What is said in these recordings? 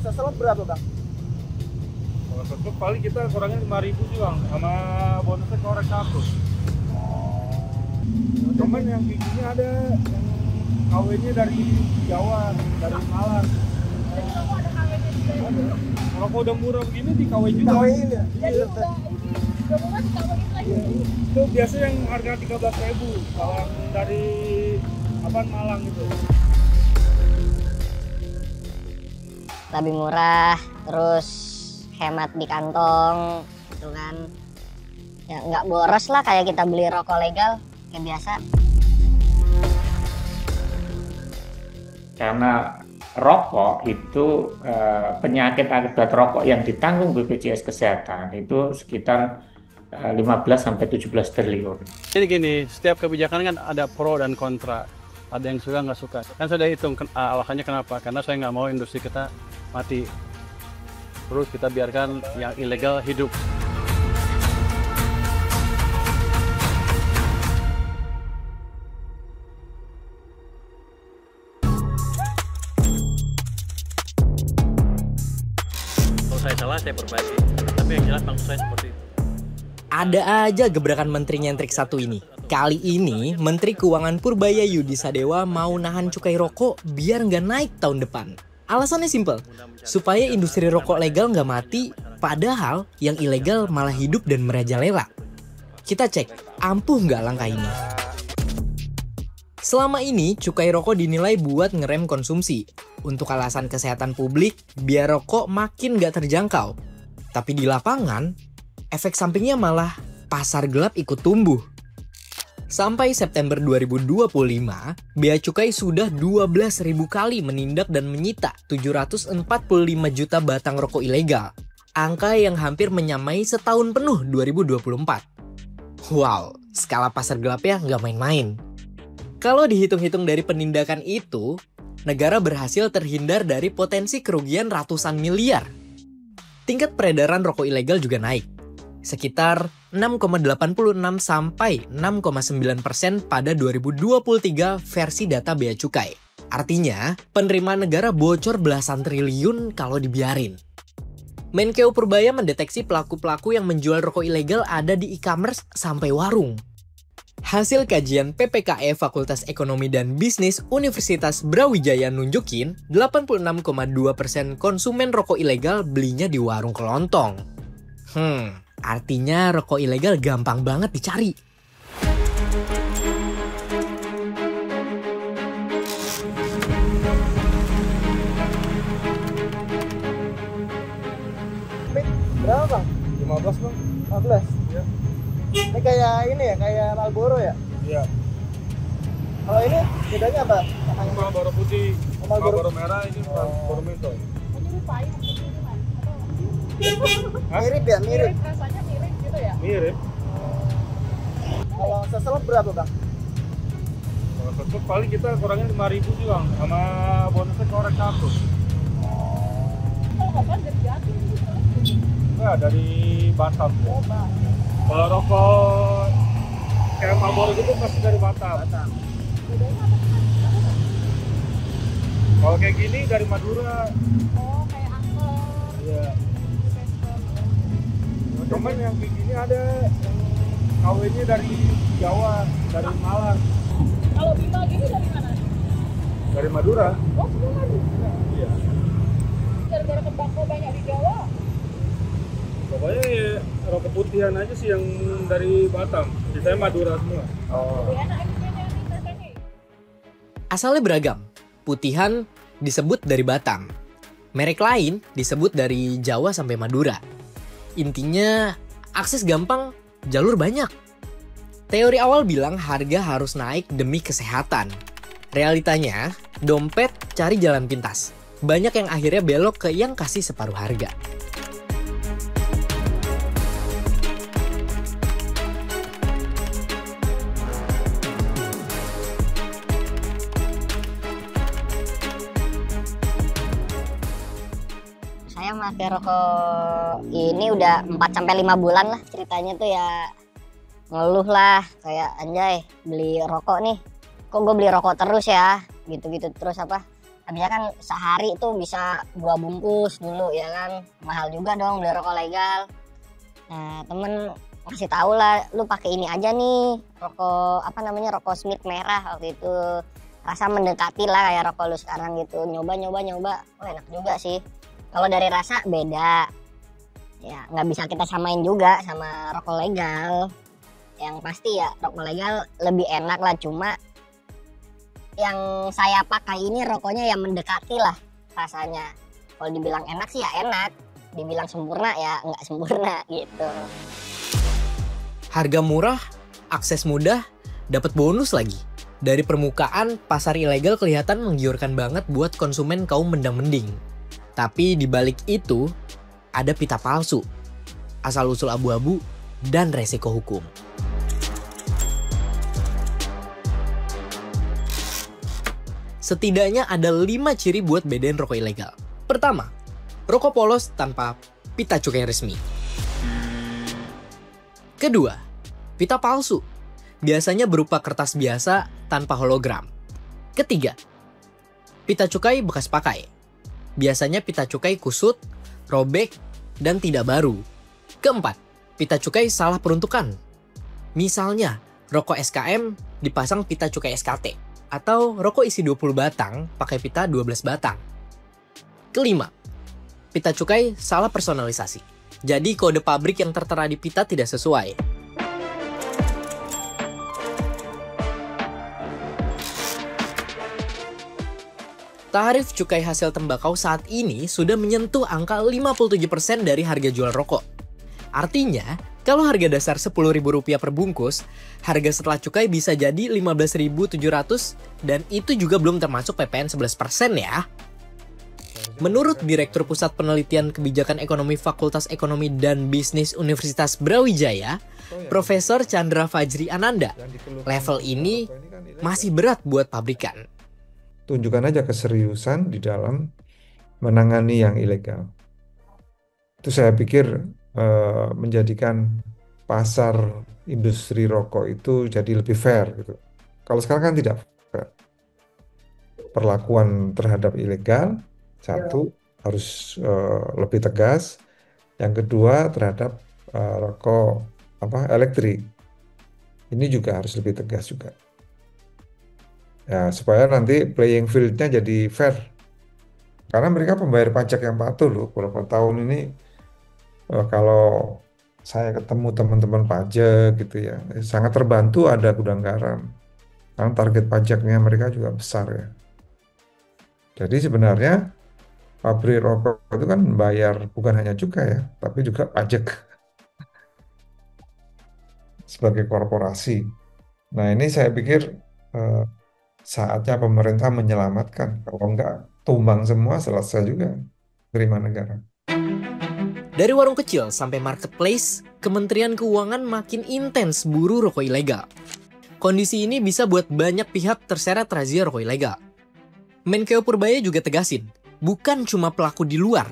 seselot berapa bang? Kalau seselot paling kita kurangnya 5.000 sih bang, sama bonusnya korek 1. Cuman yang giginya ada yang KW-nya dari Jawa, dari Malang. Kalau udah murah begini di KW juga. KW-in ya? Jadi udah murah di KW-in lagi. Itu biasa yang harga 13.000 kalau yang dari Malang itu. Lebih murah, terus hemat di kantong, gitu kan. Ya nggak boros lah kayak kita beli rokok legal kayak biasa. Karena rokok itu penyakit akibat rokok yang ditanggung BPJS Kesehatan itu sekitar 15-17 triliun. Jadi gini, setiap kebijakan kan ada pro dan kontra. Ada yang suka nggak suka. Kan saya hitung alasannya kenapa? Karena saya nggak mau industri kita mati. Terus kita biarkan yang ilegal hidup. Kalau saya salah, saya perbaiki. Tapi yang jelas maksud saya seperti itu. Ada aja gebrakan menteri nyentrik satu ini. Kali ini, Menteri Keuangan Purbaya Yudi Sadewa mau nahan cukai rokok biar nggak naik tahun depan. Alasannya simpel, supaya industri rokok legal nggak mati, padahal yang ilegal malah hidup dan merajalela. Kita cek, ampuh nggak langkah ini? Selama ini, cukai rokok dinilai buat ngerem konsumsi. Untuk alasan kesehatan publik, biar rokok makin nggak terjangkau. Tapi di lapangan, efek sampingnya malah pasar gelap ikut tumbuh. Sampai September 2025, Bea Cukai sudah 12.000 kali menindak dan menyita 745 juta batang rokok ilegal. Angka yang hampir menyamai setahun penuh 2024. Wow, skala pasar gelapnya nggak main-main. Kalau dihitung-hitung dari penindakan itu, negara berhasil terhindar dari potensi kerugian ratusan miliar. Tingkat peredaran rokok ilegal juga naik. Sekitar 6,86 sampai 6,9% pada 2023 versi data Bea Cukai. Artinya, penerimaan negara bocor belasan triliun kalau dibiarin. Menkeu Purbaya mendeteksi pelaku-pelaku yang menjual rokok ilegal ada di e-commerce sampai warung. Hasil kajian PPKE Fakultas Ekonomi dan Bisnis Universitas Brawijaya nunjukin 86,2% konsumen rokok ilegal belinya di warung kelontong. Artinya rokok ilegal gampang banget dicari. Berapa bang? 15 bang? 15? Iya. Ini kayak ini ya, kayak Marlboro ya? Iya. Kalau ini bedanya apa? Marlboro putih, Marlboro Marlboro merah, ini Marlboro mentol. Menyerupai minuman atau Mirip ya, mirip. rasanya mirip gitu ya? Mirip. Kalau seselot berapa bang? Kalau seselot paling kita kurangnya 5.000 sih bang, sama bonusnya korek 1. Kalau kapan dari Jatim gitu? Enggak, dari Batam. Oh, Bang. Kalau rokok kayak Marlboro gitu pasti dari Batam. Bedanya apa sih? Kalau kayak gini dari Madura. Oh, kayak angker. Iya. Vesper. Cuman yang kayak gini ada yang KW-nya dari Jawa, dari Malang, Kalau Bima gini dari mana? dari Madura. Oh, semua Madura. Iya. Gara-gara tembakau banyak di Jawa. Pokoknya ya, rokok putihan aja sih yang dari Batam. Sisanya Madura semua. Lebih enak ini rasanya. Asalnya beragam. Putihan disebut dari Batam. Merek lain disebut dari Jawa sampai Madura. Intinya, akses gampang, jalur banyak. Teori awal bilang harga harus naik demi kesehatan. Realitanya, dompet cari jalan pintas. Banyak yang akhirnya belok ke yang kasih separuh harga. Saya pakai rokok ini udah 4-5 bulan lah, ceritanya tuh ya ngeluh lah, kayak anjay beli rokok nih, kok gue beli rokok terus ya, gitu-gitu terus Habisnya kan sehari itu bisa 2 bungkus dulu ya kan. Mahal juga dong beli rokok legal. Nah, temen kasih tahu lah, lu pakai ini aja nih, rokok apa namanya, rokok Smith merah waktu itu. Rasa mendekati lah kayak rokok lu sekarang gitu. Nyoba. Oh, enak juga sih. Kalau dari rasa beda. Ya nggak bisa kita samain juga sama rokok legal. Yang pasti ya rokok legal lebih enak lah, cuma yang saya pakai ini rokoknya yang mendekati lah rasanya. Kalau dibilang enak sih ya enak, dibilang sempurna ya nggak sempurna gitu. Harga murah, akses mudah, dapat bonus lagi. Dari permukaan, pasar ilegal kelihatan menggiurkan banget buat konsumen kaum mendang-mending. Tapi di balik itu, ada pita palsu, asal-usul abu-abu, dan resiko hukum. Setidaknya ada 5 ciri buat bedain rokok ilegal. Pertama, rokok polos tanpa pita cukai resmi. Kedua, pita palsu. Biasanya berupa kertas biasa tanpa hologram. Ketiga, pita cukai bekas pakai. Biasanya pita cukai kusut, robek, dan tidak baru. Keempat, pita cukai salah peruntukan. Misalnya, rokok SKM dipasang pita cukai SKT. Atau rokok isi 20 batang pakai pita 12 batang. Kelima, pita cukai salah personalisasi. Jadi kode pabrik yang tertera di pita tidak sesuai. Tarif cukai hasil tembakau saat ini sudah menyentuh angka 57% dari harga jual rokok. Artinya, kalau harga dasar Rp10.000 per bungkus, harga setelah cukai bisa jadi Rp15.700 dan itu juga belum termasuk PPN 11% ya. Menurut Direktur Pusat Penelitian Kebijakan Ekonomi Fakultas Ekonomi dan Bisnis Universitas Brawijaya, Profesor Chandra Fajri Ananda, level ini masih berat buat pabrikan. Tunjukkan aja keseriusan di dalam menangani yang ilegal. Itu saya pikir menjadikan pasar industri rokok itu jadi lebih fair gitu. Kalau sekarang kan tidak fair. Perlakuan terhadap ilegal, satu harus lebih tegas. Yang kedua terhadap rokok elektrik, ini juga harus lebih tegas juga. Ya, supaya nanti playing field-nya jadi fair. Karena mereka pembayar pajak yang patuh loh. Beberapa tahun ini kalau saya ketemu teman-teman pajak gitu ya, sangat terbantu ada gudang garam. Karena target pajaknya mereka juga besar ya. Jadi sebenarnya pabrik rokok itu kan bayar bukan hanya cukai ya, tapi juga pajak sebagai korporasi. Nah ini saya pikir saatnya pemerintah menyelamatkan. Kalau enggak, tumbang semua, selesai juga terima negara. Dari warung kecil sampai marketplace, Kementerian Keuangan makin intens buru rokok ilegal. Kondisi ini bisa buat banyak pihak terseret razia rokok ilegal. Menkeu Purbaya juga tegasin, bukan cuma pelaku di luar,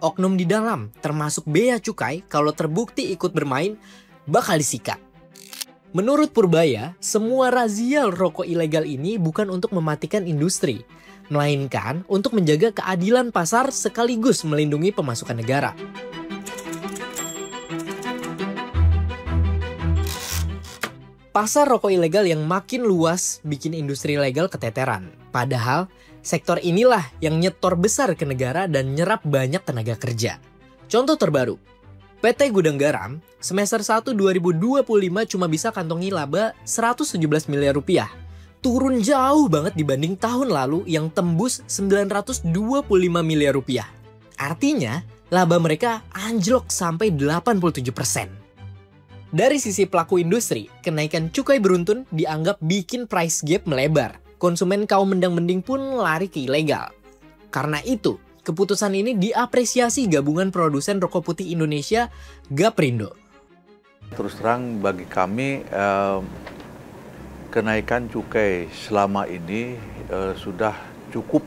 oknum di dalam, termasuk bea cukai, kalau terbukti ikut bermain, bakal disikat. Menurut Purbaya, semua razia rokok ilegal ini bukan untuk mematikan industri, melainkan untuk menjaga keadilan pasar sekaligus melindungi pemasukan negara. Pasar rokok ilegal yang makin luas bikin industri legal keteteran. Padahal, sektor inilah yang nyetor besar ke negara dan nyerap banyak tenaga kerja. Contoh terbaru, PT Gudang Garam semester 1 2025 cuma bisa kantongi laba 117 miliar rupiah. Turun jauh banget dibanding tahun lalu yang tembus 925 miliar rupiah. Artinya, laba mereka anjlok sampai 87%. Dari sisi pelaku industri, kenaikan cukai beruntun dianggap bikin price gap melebar. Konsumen kaum mendang-mending pun lari ke ilegal. Karena itu, keputusan ini diapresiasi Gabungan Produsen Rokok Putih Indonesia, Gaprindo. Terus terang bagi kami, kenaikan cukai selama ini sudah cukup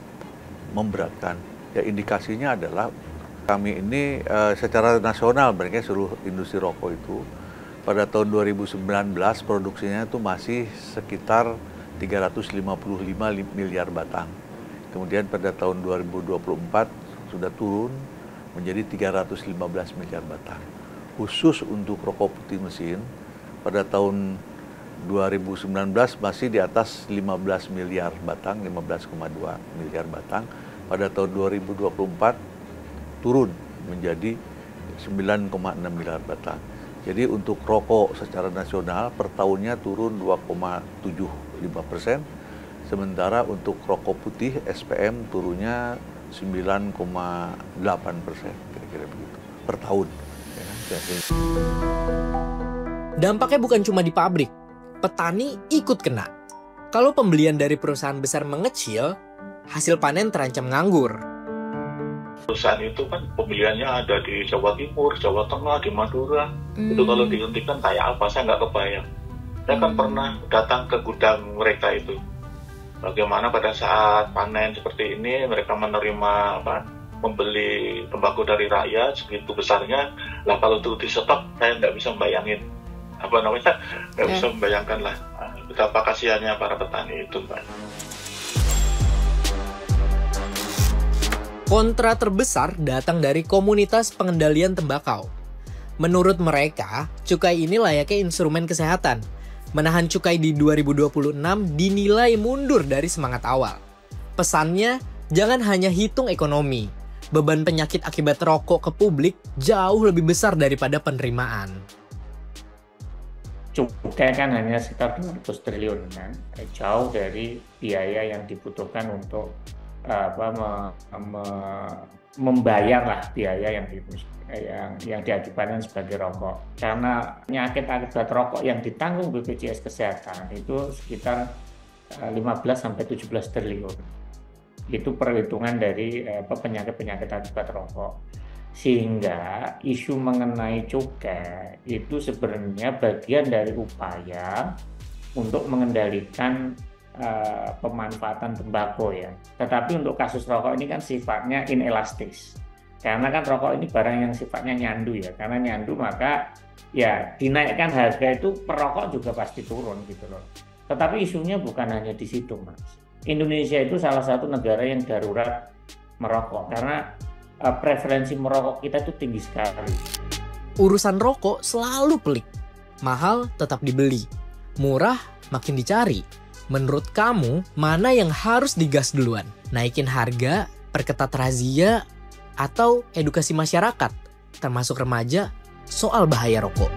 memberatkan. Ya, indikasinya adalah kami ini secara nasional, mereka seluruh industri rokok itu, pada tahun 2019 produksinya itu masih sekitar 355 miliar batang. Kemudian pada tahun 2024 sudah turun menjadi 315 miliar batang. Khusus untuk rokok putih mesin, pada tahun 2019 masih di atas 15 miliar batang, 15,2 miliar batang. Pada tahun 2024 turun menjadi 9,6 miliar batang. Jadi untuk rokok secara nasional per tahunnya turun 2,75%, sementara untuk rokok putih SPM turunnya 9,8%, kira-kira begitu per tahun. Dampaknya bukan cuma di pabrik, petani ikut kena. Kalau pembelian dari perusahaan besar mengecil, hasil panen terancam nganggur. Perusahaan itu kan pembeliannya ada di Jawa Timur, Jawa Tengah, di Madura. Itu kalau dihentikan kayak apa, saya nggak kebayang. Saya kan pernah datang ke gudang mereka itu. Bagaimana pada saat panen seperti ini, mereka menerima membeli tembakau dari rakyat segitu besarnya. Lah kalau itu di stok, saya nggak bisa membayangin. Nggak bisa membayangkan lah betapa kasihannya para petani itu, Mbak. Kontra terbesar datang dari komunitas pengendalian tembakau. Menurut mereka, cukai ini layaknya instrumen kesehatan. Menahan cukai di 2026 dinilai mundur dari semangat awal. Pesannya, jangan hanya hitung ekonomi. Beban penyakit akibat rokok ke publik jauh lebih besar daripada penerimaan. Cukai kan hanya sekitar 200 triliun kan, jauh dari biaya yang dibutuhkan untuk membayar lah biaya yang diakibatkan sebagai rokok. Karena penyakit akibat rokok yang ditanggung BPJS Kesehatan itu sekitar 15-17 triliun. Itu perhitungan dari penyakit-penyakit akibat rokok. Sehingga isu mengenai cukai itu sebenarnya bagian dari upaya untuk mengendalikan pemanfaatan tembakau ya. Tetapi untuk kasus rokok ini kan sifatnya inelastis. Karena kan rokok ini barang yang sifatnya nyandu ya. Karena nyandu maka ya dinaikkan harga itu perokok juga pasti turun gitu loh. Tetapi isunya bukan hanya di situ, Mas. Indonesia itu salah satu negara yang darurat merokok karena preferensi merokok kita itu tinggi sekali. Urusan rokok selalu pelik. Mahal tetap dibeli. Murah makin dicari. Menurut kamu, mana yang harus digas duluan? Naikin harga, perketat razia, atau edukasi masyarakat, termasuk remaja, soal bahaya rokok?